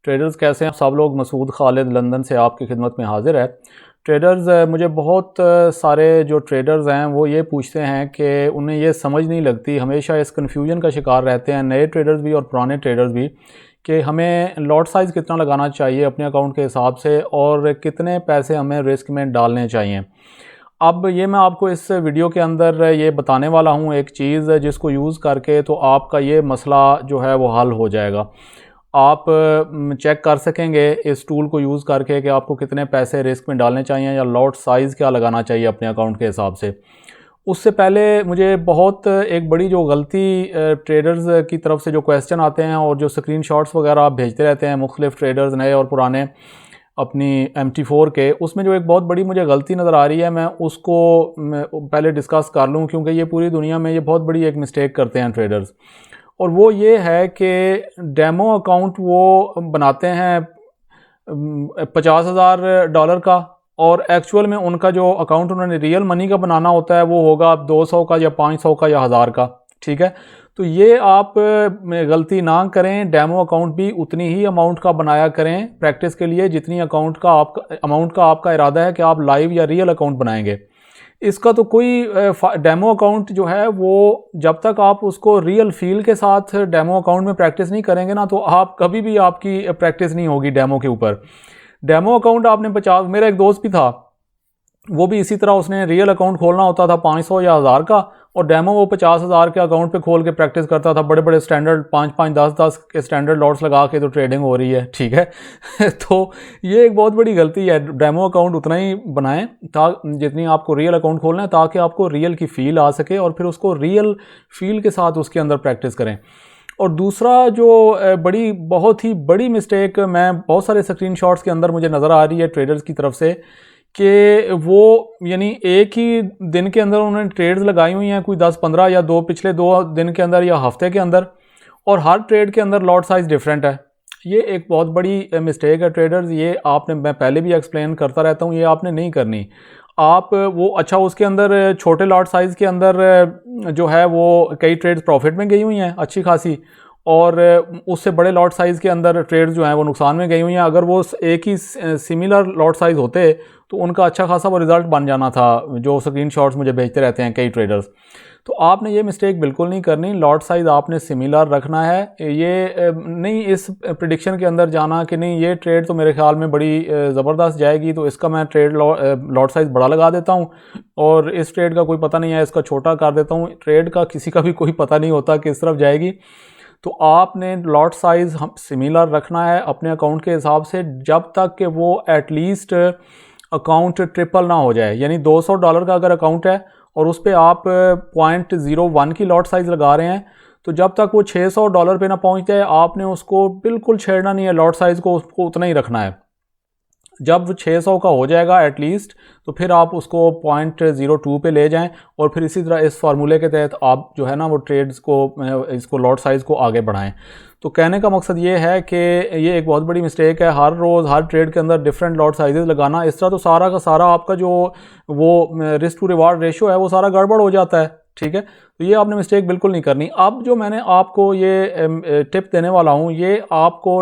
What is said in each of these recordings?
Traders कैसे हैं सब लोग। मसूद खालिद लंदन से आपकी खिदमत में हाजिर है। ट्रेडर्स मुझे बहुत सारे जो ट्रेडर्स हैं वो ये पूछते हैं कि उन्हें ये समझ नहीं लगती, हमेशा इस कन्फ्यूजन का शिकार रहते हैं, नए ट्रेडर्स भी और पुराने ट्रेडर्स भी, कि हमें लॉट साइज़ कितना लगाना चाहिए अपने अकाउंट के हिसाब से और कितने पैसे हमें रिस्क में डालने चाहिए। अब ये मैं आपको इस वीडियो के अंदर ये बताने वाला हूँ एक चीज़ जिसको यूज़ करके तो आपका ये मसला जो है वो हल हो जाएगा। आप चेक कर सकेंगे इस टूल को यूज़ करके कि आपको कितने पैसे रिस्क में डालने चाहिए या लॉट साइज़ क्या लगाना चाहिए अपने अकाउंट के हिसाब से। उससे पहले मुझे बहुत एक बड़ी जो गलती ट्रेडर्स की तरफ से जो क्वेश्चन आते हैं और जो स्क्रीनशॉट्स वगैरह आप भेजते रहते हैं मुख्तलिफ ट्रेडर्स नए और पुराने अपनी MT4 के, उसमें जो एक बहुत बड़ी मुझे गलती नज़र आ रही है मैं उसको पहले डिस्कस कर लूँ, क्योंकि ये पूरी दुनिया में ये बहुत बड़ी एक मिस्टेक करते हैं ट्रेडर्स। और वो ये है कि डेमो अकाउंट वो बनाते हैं $50,000 का, और एक्चुअल में उनका जो अकाउंट उन्होंने रियल मनी का बनाना होता है वो होगा 200 का या 500 का या 1000 का। ठीक है, तो ये आप गलती ना करें। डेमो अकाउंट भी उतनी ही अमाउंट का बनाया करें प्रैक्टिस के लिए जितनी अमाउंट का आपका इरादा है कि आप लाइव या रियल अकाउंट बनाएंगे। इसका तो कोई डेमो अकाउंट जो है वो जब तक आप उसको रियल फील के साथ डेमो अकाउंट में प्रैक्टिस नहीं करेंगे ना, तो आप कभी भी आपकी प्रैक्टिस नहीं होगी डेमो के ऊपर। डेमो अकाउंट आपने 50, मेरा एक दोस्त भी था, वो भी इसी तरह उसने रियल अकाउंट खोलना होता था 500 या 1000 का, और डेमो वो 50,000 के अकाउंट पे खोल के प्रैक्टिस करता था। बड़े बड़े स्टैंडर्ड 5-5, 10-10 के स्टैंडर्ड लॉट्स लगा के तो ट्रेडिंग हो रही है। ठीक है तो ये एक बहुत बड़ी गलती है। डेमो अकाउंट उतना ही बनाएं जितनी आपको रियल अकाउंट खोलना है, ताकि आपको रियल की फील आ सके और फिर उसको रियल फील के साथ उसके अंदर प्रैक्टिस करें। और दूसरा जो बहुत ही बड़ी मिस्टेक मैं बहुत सारे स्क्रीनशॉट्स के अंदर मुझे नज़र आ रही है ट्रेडर्स की तरफ से, कि वो यानी एक ही दिन के अंदर उन्होंने ट्रेड्स लगाई हुई हैं, कोई 10-15 या पिछले 2 दिन के अंदर या हफ्ते के अंदर, और हर ट्रेड के अंदर लॉट साइज़ डिफरेंट है। ये एक बहुत बड़ी मिस्टेक है ट्रेडर्स। ये आपने, मैं पहले भी एक्सप्लेन करता रहता हूँ, ये आपने नहीं करनी। आप वो अच्छा उसके अंदर छोटे लॉट साइज़ के अंदर जो है वो कई ट्रेड्स प्रॉफिट में गई हुई हैं अच्छी खासी, और उससे बड़े लॉट साइज़ के अंदर ट्रेड्स जो हैं वो नुकसान में गई हुई हैं। अगर वो एक ही सिमिलर लॉट साइज़ होते तो उनका अच्छा खासा वो रिज़ल्ट बन जाना था, जो स्क्रीनशॉट्स मुझे भेजते रहते हैं कई ट्रेडर्स। तो आपने ये मिस्टेक बिल्कुल नहीं करनी। लॉट साइज़ आपने सिमिलर रखना है। ये नहीं इस प्रिडिक्शन के अंदर जाना कि नहीं ये ट्रेड तो मेरे ख्याल में बड़ी ज़बरदस्त जाएगी, तो इसका मैं ट्रेड लॉट साइज़ बड़ा लगा देता हूँ, और इस ट्रेड का कोई पता नहीं है इसका छोटा कर देता हूँ। ट्रेड का किसी का भी कोई पता नहीं होता किस तरफ जाएगी। तो आपने लॉट साइज़ सिमिलर रखना है अपने अकाउंट के हिसाब से, जब तक कि वो एटलीस्ट अकाउंट ट्रिपल ना हो जाए। यानी $200 का अगर अकाउंट है और उस पर आप 0.01 की लॉट साइज़ लगा रहे हैं, तो जब तक वो $600 पे ना पहुंच जाए आपने उसको बिल्कुल छेड़ना नहीं है, लॉट साइज़ को उसको उतना ही रखना है। जब 600 का हो जाएगा एटलीस्ट, तो फिर आप उसको 0.02 पे ले जाएं, और फिर इसी तरह इस फार्मूले के तहत आप जो है ना वो ट्रेड्स को, इसको लॉट साइज़ को आगे बढ़ाएं। तो कहने का मकसद ये है कि ये एक बहुत बड़ी मिस्टेक है हर रोज़ हर ट्रेड के अंदर डिफरेंट लॉट साइजेस लगाना। इस तरह तो सारा का सारा आपका जो वो रिस्क टू रिवार्ड रेशियो है वो सारा गड़बड़ हो जाता है। ठीक है, तो ये आपने मिस्टेक बिल्कुल नहीं करनी। अब जो मैंने आपको ये टिप देने वाला हूँ, ये आपको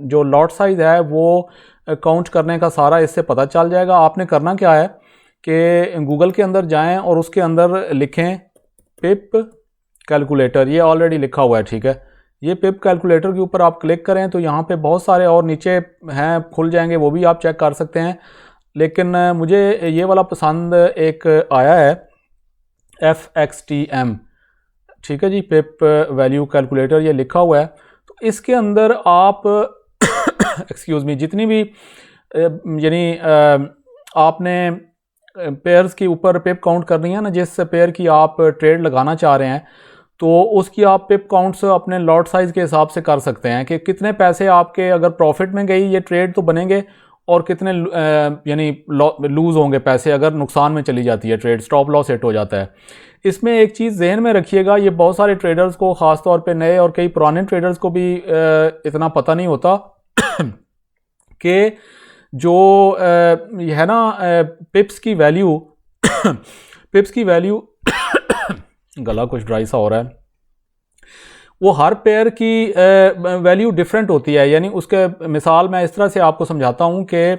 जो लॉट साइज़ है वो काउंट करने का सारा इससे पता चल जाएगा। आपने करना क्या है कि गूगल के अंदर जाएं और उसके अंदर लिखें पिप कैलकुलेटर। ये ऑलरेडी लिखा हुआ है। ठीक है, ये पिप कैलकुलेटर के ऊपर आप क्लिक करें तो यहाँ पे बहुत सारे और नीचे हैं खुल जाएंगे, वो भी आप चेक कर सकते हैं। लेकिन मुझे ये वाला पसंद एक आया है, FXTM। ठीक है जी, पिप वैल्यू कैलकुलेटर ये लिखा हुआ है। तो इसके अंदर आप एक्सक्यूज़ मी, जितनी भी यानी आपने पेयर्स के ऊपर पिप काउंट करनी है ना, जिस पेयर की आप ट्रेड लगाना चाह रहे हैं, तो उसकी आप पिप काउंट्स अपने लॉट साइज़ के हिसाब से कर सकते हैं कि कितने पैसे आपके अगर प्रॉफिट में गई ये ट्रेड तो बनेंगे, और कितने यानी लूज़ होंगे पैसे अगर नुकसान में चली जाती है ट्रेड, स्टॉप लॉस हिट हो जाता है। इसमें एक चीज़ जहन में रखिएगा, ये बहुत सारे ट्रेडर्स को, ख़ास तौर पे नए और कई पुराने ट्रेडर्स को भी इतना पता नहीं होता कि जो है ना पिप्स की वैल्यू पिप्स की वैल्यू गला कुछ ड्राई सा हो रहा है। वो हर पेयर की वैल्यू डिफरेंट होती है। यानी उसके मिसाल मैं इस तरह से आपको समझाता हूँ कि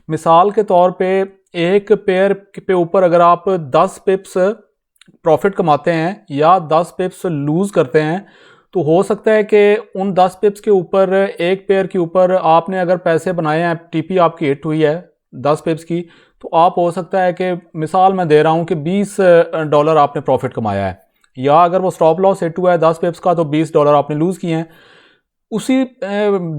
मिसाल के तौर पे एक पेयर पे ऊपर अगर आप 10 पिप्स प्रॉफिट कमाते हैं या 10 पिप्स लूज़ करते हैं, तो हो सकता है कि उन 10 पिप्स के ऊपर एक पेयर के ऊपर आपने अगर पैसे बनाए हैं, टीपी आपकी हिट हुई है 10 पिप्स की, तो आप हो सकता है कि मिसाल मैं दे रहा हूँ कि $20 आपने प्रॉफिट कमाया है, या अगर वो स्टॉप लॉस हिट हुआ है 10 पिप्स का तो $20 आपने लूज़ किए हैं। उसी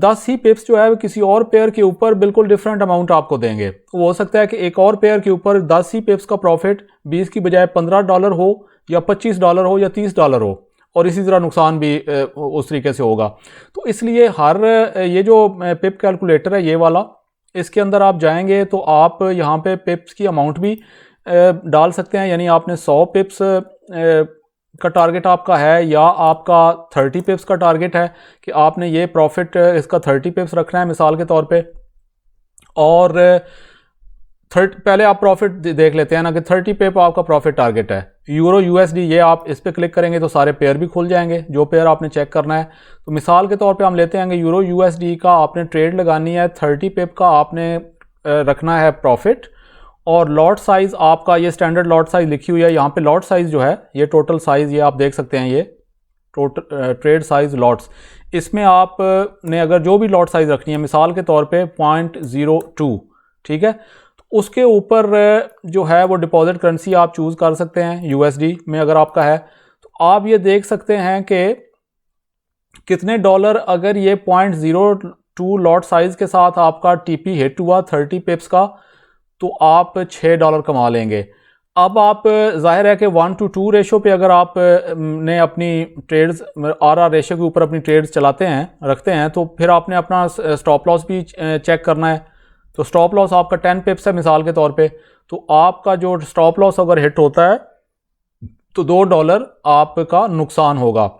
10 ही पिप्स जो है वो किसी और पेयर के ऊपर बिल्कुल डिफरेंट अमाउंट आपको देंगे। वो हो सकता है कि एक और पेयर के ऊपर 10 ही पिप्स का प्रॉफिट 20 की बजाय $15 हो, या $25 हो, या $30 हो, और इसी तरह नुकसान भी उस तरीके से होगा। तो इसलिए हर ये जो पिप कैलकुलेटर है ये वाला, इसके अंदर आप जाएंगे तो आप यहाँ पे पिप्स की अमाउंट भी डाल सकते हैं। यानी आपने 100 पिप्स का टारगेट आपका है, या आपका 30 पिप्स का टारगेट है कि आपने ये प्रॉफिट इसका 30 पिप्स रखना है मिसाल के तौर पे। और पहले आप प्रॉफिट देख लेते हैं ना कि 30 पिप आपका प्रॉफिट टारगेट है। यूरो यूएसडी, ये आप इस पे क्लिक करेंगे तो सारे पेयर भी खुल जाएंगे जो पेयर आपने चेक करना है। तो मिसाल के तौर पे हम लेते हैं कि यूरो यूएसडी का आपने ट्रेड लगानी है, 30 पिप का आपने रखना है प्रॉफिट, और लॉट साइज़ आपका ये स्टैंडर्ड लॉट साइज़ लिखी हुई है यहाँ पे। लॉट साइज़ जो है ये टोटल साइज़, ये आप देख सकते हैं, ये टोटल ट्रेड साइज़ लॉट्स, इसमें आप ने अगर जो भी लॉट साइज़ रखनी है मिसाल के तौर पे 0.02, ठीक है, तो उसके ऊपर जो है वो डिपॉजिट करेंसी आप चूज़ कर सकते हैं यूएसडी में अगर आपका है। तो आप ये देख सकते हैं कि कितने डॉलर अगर ये 0.02 लॉट साइज़ के साथ आपका टीपी हिट हुआ 30 पिप्स का, तो आप $6 कमा लेंगे। अब आप जाहिर है कि 1:2 रेशो पे अगर आप ने अपनी ट्रेड्स आर रेशो के ऊपर अपनी ट्रेड्स चलाते हैं, रखते हैं, तो फिर आपने अपना स्टॉप लॉस भी चेक करना है। तो स्टॉप लॉस आपका 10 पिप्स है मिसाल के तौर पे, तो आपका जो स्टॉप लॉस अगर हिट होता है तो $2 आपका नुकसान होगा।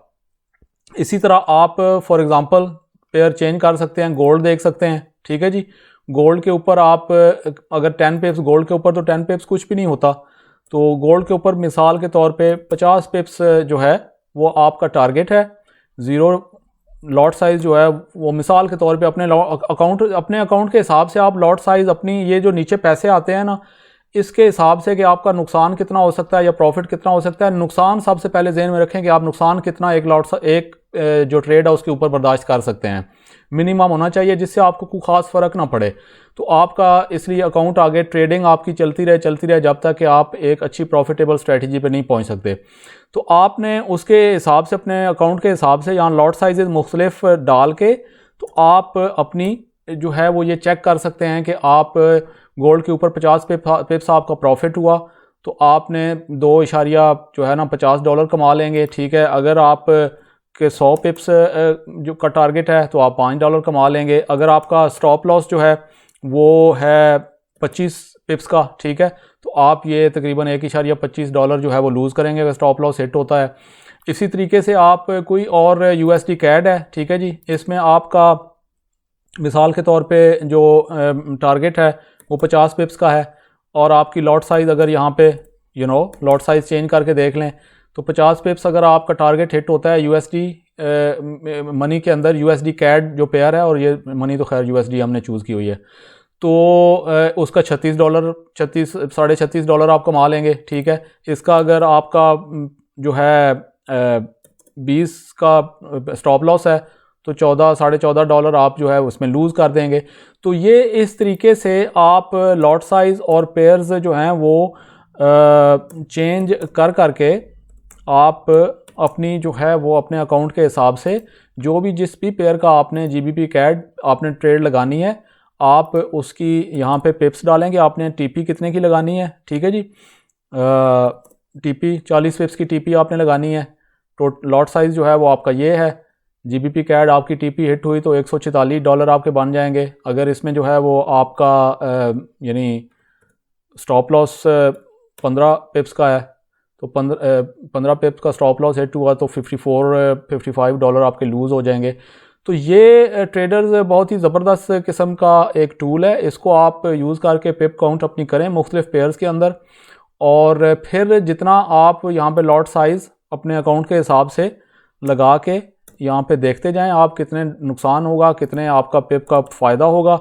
इसी तरह आप फॉर एग्जांपल पेयर चेंज कर सकते हैं, गोल्ड देख सकते हैं, ठीक है जी। गोल्ड के ऊपर आप अगर 10 पिप्स गोल्ड के ऊपर, तो 10 पिप्स कुछ भी नहीं होता। तो गोल्ड के ऊपर मिसाल के तौर पे 50 पिप्स जो है वो आपका टारगेट है। ज़ीरो लॉट साइज़ जो है वो मिसाल के तौर पे अपने अकाउंट के हिसाब से आप लॉट साइज़ अपनी, ये जो नीचे पैसे आते हैं ना, इसके हिसाब से कि आपका नुकसान कितना हो सकता है या प्रॉफिट कितना हो सकता है। नुकसान सबसे पहले ज़हन में रखें कि आप नुकसान कितना एक जो ट्रेड है उसके ऊपर बर्दाश्त कर सकते हैं, मिनिमम होना चाहिए, जिससे आपको कोई ख़ास फ़र्क ना पड़े। तो आपका इसलिए अकाउंट आगे ट्रेडिंग आपकी चलती रहे जब तक कि आप एक अच्छी प्रॉफिटेबल स्ट्रेटजी पे नहीं पहुंच सकते। तो आपने उसके हिसाब से, अपने अकाउंट के हिसाब से, यहाँ लॉट साइजेस मुख्तलिफ डाल के, तो आप अपनी जो है वो ये चेक कर सकते हैं कि आप गोल्ड के ऊपर 50 पिप्स आपका प्रॉफिट हुआ, तो आपने 2 इशारिया जो है ना $50 कमा लेंगे, ठीक है। अगर आप के 100 पिप्स जो का टारगेट है तो आप $5 कमा लेंगे। अगर आपका स्टॉप लॉस जो है वो है 25 पिप्स का, ठीक है, तो आप ये तकरीबन $1.25 जो है वो लूज़ करेंगे अगर स्टॉप लॉस हिट होता है। इसी तरीके से आप कोई और यूएसडी कैड है, ठीक है जी, इसमें आपका मिसाल के तौर पे जो टारगेट है वो 50 पिप्स का है, और आपकी लॉट साइज़ अगर यहाँ पे लॉट साइज़ चेंज करके देख लें तो 50 पिप्स अगर आपका टारगेट हिट होता है यूएसडी मनी के अंदर, यूएसडी कैड जो पेयर है, और ये मनी तो खैर यूएसडी हमने चूज़ की हुई है, तो उसका $36 आप कमा लेंगे, ठीक है। इसका अगर आपका जो है 20 का स्टॉप लॉस है तो $14.5 आप जो है उसमें लूज़ कर देंगे। तो ये इस तरीके से आप लॉट साइज़ और पेयर्स जो हैं वो चेंज करके आप अपनी जो है वो अपने अकाउंट के हिसाब से जो भी जिस भी पेयर का आपने जीबीपी कैड आपने ट्रेड लगानी है, आप उसकी यहाँ पे पिप्स डालेंगे, आपने टीपी कितने की लगानी है, ठीक है जी। टीपी 40 पिप्स की टीपी आपने लगानी है। तो लॉट साइज़ जो है वो आपका ये है। जीबीपी कैड आपकी टीपी हिट हुई तो $146 आपके बन जाएंगे। अगर इसमें जो है वो आपका यानी स्टॉप लॉस 15 पिप्स का है, तो 15 पिप्स का स्टॉप लॉस हिट हुआ तो $55 आपके लूज़ हो जाएंगे। तो ये ट्रेडर्स बहुत ही ज़बरदस्त किस्म का एक टूल है, इसको आप यूज़ करके पिप काउंट अपनी करें मुख्तलिफ पेयर्स के अंदर, और फिर जितना आप यहाँ पे लॉट साइज़ अपने अकाउंट के हिसाब से लगा के यहाँ पे देखते जाएं आप कितने नुकसान होगा, कितने आपका पिप का फ़ायदा होगा।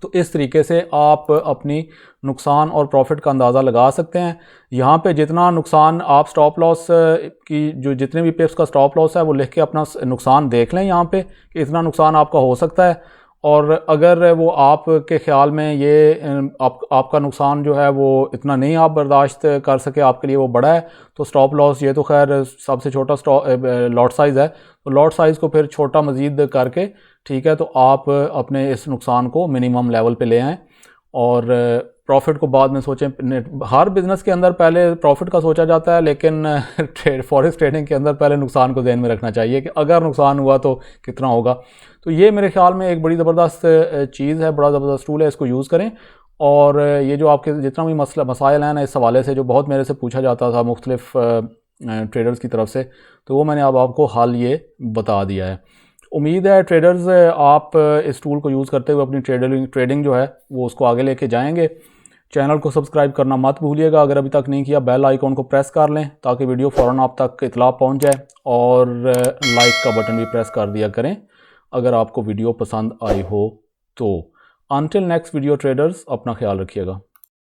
तो इस तरीके से आप अपनी नुकसान और प्रॉफिट का अंदाज़ा लगा सकते हैं। यहाँ पे जितना नुकसान आप स्टॉप लॉस की जो जितने भी पिप्स का स्टॉप लॉस है वो लिख के अपना नुकसान देख लें यहाँ पे कि इतना नुकसान आपका हो सकता है। और अगर वो आपके ख्याल में ये आपका नुकसान जो है वो इतना नहीं आप बर्दाश्त कर सके, आपके लिए वो बड़ा है, तो स्टॉप लॉस ये तो खैर सबसे छोटा लॉट साइज़ है, तो लॉट साइज़ को फिर छोटा मज़ीद करके, ठीक है, तो आप अपने इस नुकसान को मिनिमम लेवल पे ले आएँ और प्रॉफिट को बाद में सोचें। हर बिज़नेस के अंदर पहले प्रॉफिट का सोचा जाता है, लेकिन फॉरेक्स ट्रेडिंग के अंदर पहले नुकसान को ध्यान में रखना चाहिए कि अगर नुकसान हुआ तो कितना होगा। तो ये मेरे ख्याल में एक बड़ी ज़बरदस्त चीज़ है, बड़ा ज़बरदस्त टूल है, इसको यूज़ करें। और ये जो आपके जितना भी मसाइल हैं ना इस हवाले से, जो बहुत मेरे से पूछा जाता था मुख्तलिफ ट्रेडर्स की तरफ से, तो वो मैंने अब आपको हल ये बता दिया है। उम्मीद है ट्रेडर्स आप इस टूल को यूज़ करते हुए अपनी ट्रेडिंग जो है वो उसको आगे लेके जाएंगे। चैनल को सब्सक्राइब करना मत भूलिएगा, अगर अभी तक नहीं किया बेल आइकॉन को प्रेस कर लें ताकि वीडियो फ़ौरन आप तक इतला पहुंच जाए, और लाइक का बटन भी प्रेस कर दिया करें अगर आपको वीडियो पसंद आई हो तो। अनटिल नेक्स्ट वीडियो ट्रेडर्स, अपना ख्याल रखिएगा।